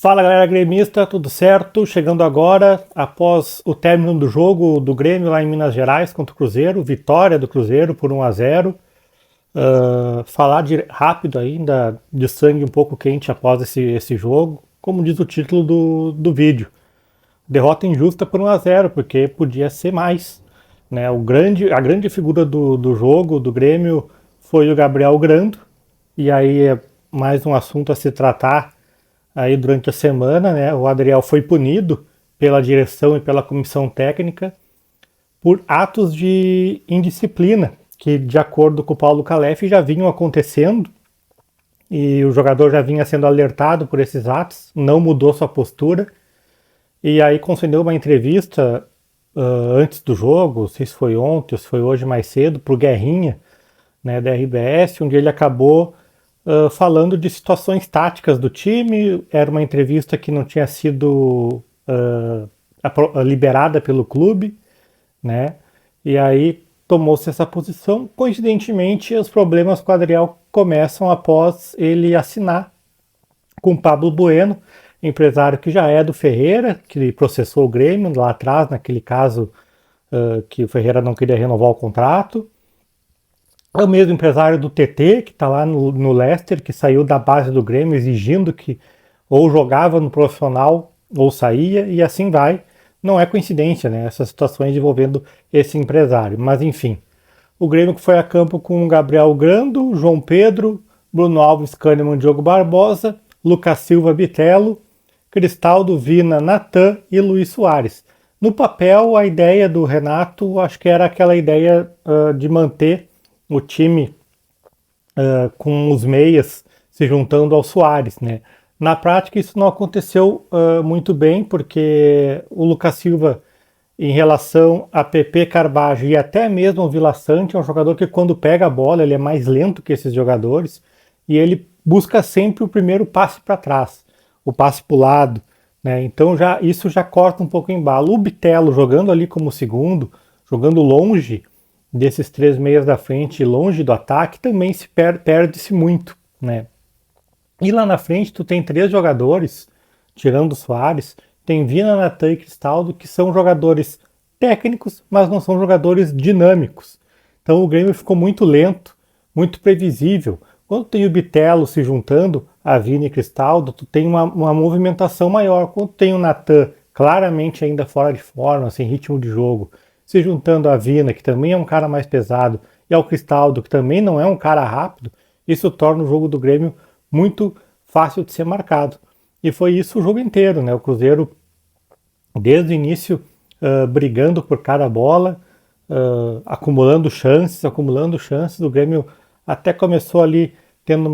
Fala galera gremista, tudo certo? Chegando agora, após o término do jogo do Grêmio lá em Minas Gerais contra o Cruzeiro, vitória do Cruzeiro por 1-0. Falar rápido ainda de sangue um pouco quente após esse jogo, como diz o título do vídeo. Derrota injusta por 1-0, porque podia ser mais. Né? A grande figura do jogo, do Grêmio, foi o Gabriel Grando, e aí é mais um assunto a se tratar aí durante a semana, né? O Adriel foi punido pela direção e pela comissão técnica por atos de indisciplina, que de acordo com o Paulo Calef já vinham acontecendo, e o jogador já vinha sendo alertado por esses atos, não mudou sua postura, e aí concedeu uma entrevista antes do jogo, não sei se foi ontem ou se foi hoje mais cedo, para o Guerrinha, né, da RBS, onde ele acabou falando de situações táticas do time. Era uma entrevista que não tinha sido liberada pelo clube, né? E aí tomou-se essa posição. Coincidentemente, os problemas com o Adriel começam após ele assinar com o Pablo Bueno, empresário que já é do Ferreira, que processou o Grêmio lá atrás, naquele caso que o Ferreira não queria renovar o contrato. É o mesmo empresário do TT, que está lá no Leicester, que saiu da base do Grêmio exigindo que ou jogava no profissional ou saía, e assim vai. Não é coincidência, né? Essas situações envolvendo esse empresário. Mas enfim, o Grêmio que foi a campo com o Gabriel Grando, João Pedro, Bruno Alves, Kahneman, Diogo Barbosa, Lucas Silva, Bitelo, Cristaldo, Vina, Natan e Luiz Soares. No papel, a ideia do Renato, acho que era aquela ideia de manter o time com os meias se juntando ao Soares, né? Na prática isso não aconteceu muito bem, porque o Lucas Silva, em relação a Pepe Carbajo e até mesmo o Vila Sante, é um jogador que quando pega a bola ele é mais lento que esses jogadores, e ele busca sempre o primeiro passe para trás, o passe para o lado, né? Então isso já corta um pouco o embalo. O Bitelo jogando ali como segundo, jogando longe desses três meias da frente, longe do ataque, também se perde-se muito, né? E lá na frente tu tem três jogadores, tirando o Soares, tem Vina, Natan e Cristaldo, que são jogadores técnicos, mas não são jogadores dinâmicos. Então o Grêmio ficou muito lento, muito previsível. Quando tem o Bitelo se juntando a Vina e Cristaldo, tu tem uma movimentação maior. Quando tem o Natan claramente ainda fora de forma, sem ritmo de jogo, se juntando a Vina, que também é um cara mais pesado, e ao Cristaldo, que também não é um cara rápido, isso torna o jogo do Grêmio muito fácil de ser marcado. E foi isso o jogo inteiro, né? O Cruzeiro, desde o início, brigando por cada bola, acumulando chances. O Grêmio até começou ali tendo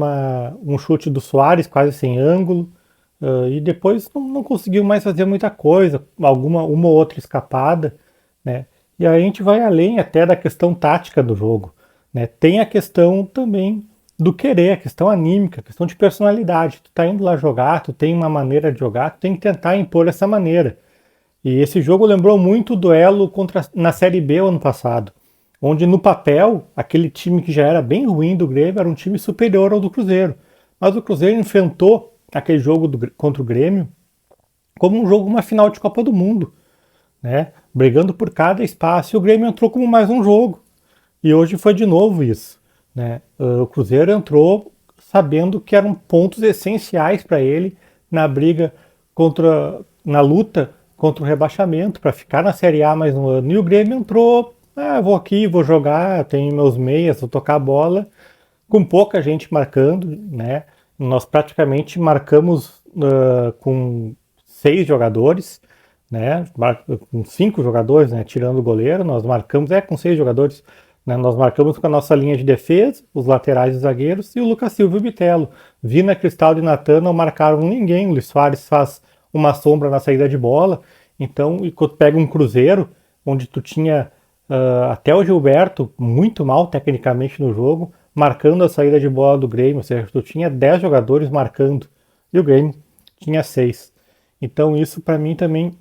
um chute do Soares, quase sem ângulo, e depois não conseguiu mais fazer muita coisa, uma ou outra escapada, né? E aí a gente vai além até da questão tática do jogo, né? Tem a questão também do querer, a questão anímica, a questão de personalidade. Tu tá indo lá jogar, tu tem uma maneira de jogar, tu tem que tentar impor essa maneira. E esse jogo lembrou muito o duelo na Série B ano passado, onde no papel, aquele time que já era bem ruim do Grêmio era um time superior ao do Cruzeiro. Mas o Cruzeiro enfrentou aquele jogo contra o Grêmio como um jogo, uma final de Copa do Mundo, né? Brigando por cada espaço, e o Grêmio entrou como mais um jogo. E hoje foi de novo isso, né? O Cruzeiro entrou sabendo que eram pontos essenciais para ele na briga na luta contra o rebaixamento, para ficar na Série A mais um ano. E o Grêmio entrou, vou aqui, vou jogar, tenho meus meias, vou tocar a bola, com pouca gente marcando, né? Nós praticamente marcamos com 6 jogadores, né? Com 5 jogadores, né? Tirando o goleiro, nós marcamos com 6 jogadores, né? Nós marcamos com a nossa linha de defesa, os laterais e zagueiros, e o Lucas Silva e o Bitelo. Vina, Cristaldo e Natan não marcaram ninguém. O Luiz Soares faz uma sombra na saída de bola. Então, e quando pega um Cruzeiro, onde tu tinha até o Gilberto muito mal tecnicamente no jogo, marcando a saída de bola do Grêmio, ou seja, tu tinha 10 jogadores marcando, e o Grêmio tinha 6. Então isso para mim também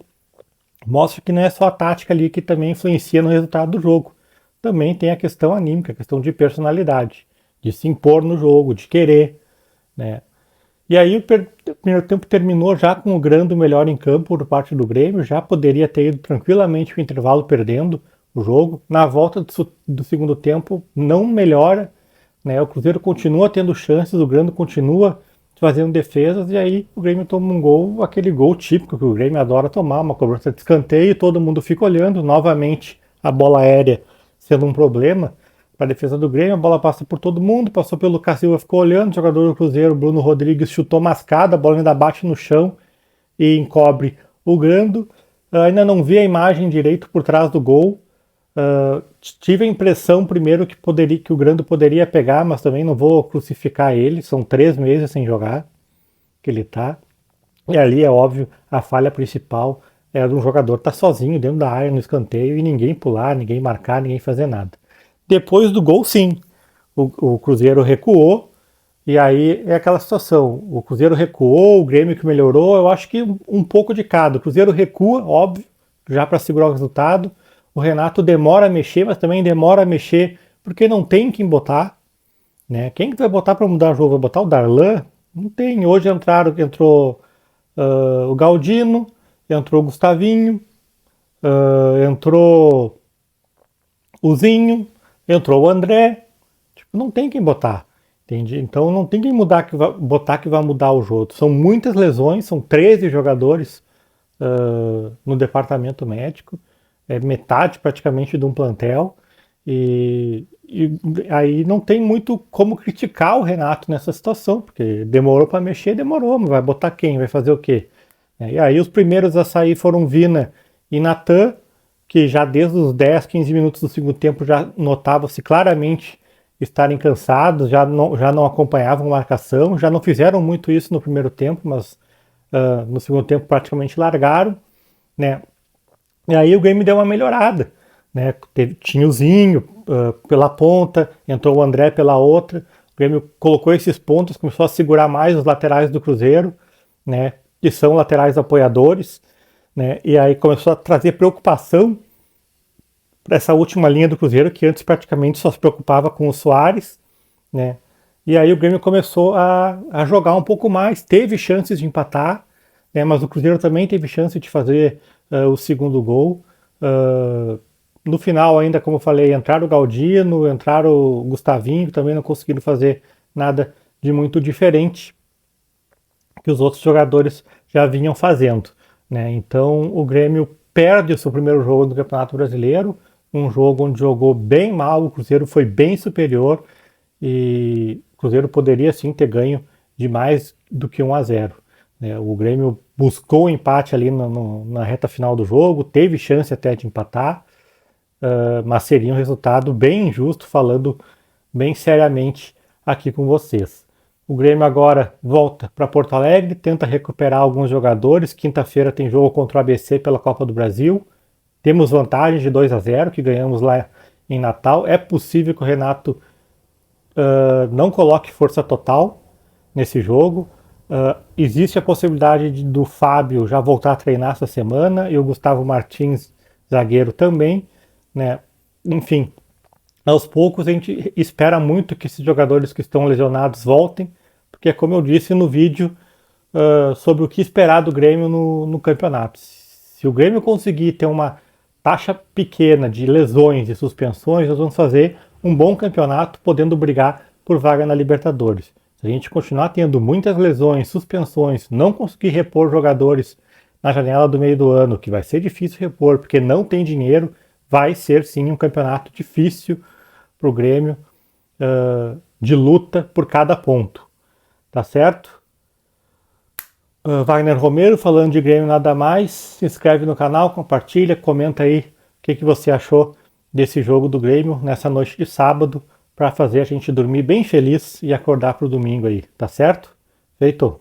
mostra que não é só a tática ali que também influencia no resultado do jogo. Também tem a questão anímica, a questão de personalidade, de se impor no jogo, de querer, né? E aí o primeiro tempo terminou já com o Grando melhor em campo por parte do Grêmio, já poderia ter ido tranquilamente para o intervalo perdendo o jogo. Na volta do segundo tempo não melhora, né? O Cruzeiro continua tendo chances, o Grando continua fazendo defesas e aí o Grêmio toma um gol, aquele gol típico que o Grêmio adora tomar, uma cobrança de escanteio, todo mundo fica olhando, novamente a bola aérea sendo um problema para a defesa do Grêmio, a bola passa por todo mundo, passou pelo Lucas Silva, ficou olhando, o jogador do Cruzeiro, Bruno Rodrigues, chutou mascada, a bola ainda bate no chão e encobre o Grando. Ainda não vi a imagem direito por trás do gol. Tive a impressão primeiro que o Grando poderia pegar, mas também não vou crucificar ele, são 3 meses sem jogar que ele tá. E ali é óbvio, a falha principal é de um jogador estar sozinho dentro da área no escanteio e ninguém pular, ninguém marcar, ninguém fazer nada. Depois do gol, sim, o Cruzeiro recuou, e aí é aquela situação, o Cruzeiro recuou, o Grêmio que melhorou, eu acho que um pouco de cada. O Cruzeiro recua, óbvio, já para segurar o resultado, o Renato demora a mexer, mas também demora a mexer porque não tem quem botar, né? Quem que vai botar para mudar o jogo? Vai botar o Darlan? Não tem. Hoje entrou o Galdino, entrou o Gustavinho, entrou o Zinho, entrou o André. Tipo, não tem quem botar, entende? Então não tem quem botar que vai mudar o jogo. São muitas lesões, são 13 jogadores no departamento médico, é metade praticamente de um plantel, e aí não tem muito como criticar o Renato nessa situação, porque demorou para mexer, demorou, mas vai botar quem? Vai fazer o quê? E aí os primeiros a sair foram Vina e Natan, que já desde os 10, 15 minutos do segundo tempo já notava-se claramente estarem cansados, já não acompanhavam marcação, já não fizeram muito isso no primeiro tempo, mas no segundo tempo praticamente largaram, né? E aí o Grêmio deu uma melhorada, né? Tinha o Zinho pela ponta, entrou o André pela outra, o Grêmio colocou esses pontos, começou a segurar mais os laterais do Cruzeiro, né? Que são laterais apoiadores, né? E aí começou a trazer preocupação para essa última linha do Cruzeiro, que antes praticamente só se preocupava com o Soares, né? E aí o Grêmio começou a jogar um pouco mais, teve chances de empatar, né? Mas o Cruzeiro também teve chance de fazer o segundo gol. No final ainda, como eu falei, entraram o Galdino, entraram o Gustavinho, que também não conseguiram fazer nada de muito diferente que os outros jogadores já vinham fazendo, né? Então o Grêmio perde o seu primeiro jogo do Campeonato Brasileiro, um jogo onde jogou bem mal, o Cruzeiro foi bem superior e o Cruzeiro poderia sim ter ganho de mais do que 1-0. Né? O Grêmio buscou o empate ali na reta final do jogo, teve chance até de empatar, mas seria um resultado bem injusto, falando bem seriamente aqui com vocês. O Grêmio agora volta para Porto Alegre, tenta recuperar alguns jogadores. Quinta-feira tem jogo contra o ABC pela Copa do Brasil. Temos vantagem de 2-0 que ganhamos lá em Natal. É possível que o Renato não coloque força total nesse jogo. Existe a possibilidade do Fábio já voltar a treinar essa semana e o Gustavo Martins, zagueiro, também, né? Enfim, aos poucos a gente espera muito que esses jogadores que estão lesionados voltem, porque como eu disse no vídeo sobre o que esperar do Grêmio no campeonato. Se o Grêmio conseguir ter uma taxa pequena de lesões e suspensões, nós vamos fazer um bom campeonato, podendo brigar por vaga na Libertadores. Se a gente continuar tendo muitas lesões, suspensões, não conseguir repor jogadores na janela do meio do ano, que vai ser difícil repor, porque não tem dinheiro, vai ser sim um campeonato difícil para o Grêmio, de luta por cada ponto. Tá certo? Wagner Romero falando de Grêmio nada mais. Se inscreve no canal, compartilha, comenta aí o que você achou desse jogo do Grêmio nessa noite de sábado, para fazer a gente dormir bem feliz e acordar para o domingo aí, tá certo? Feito!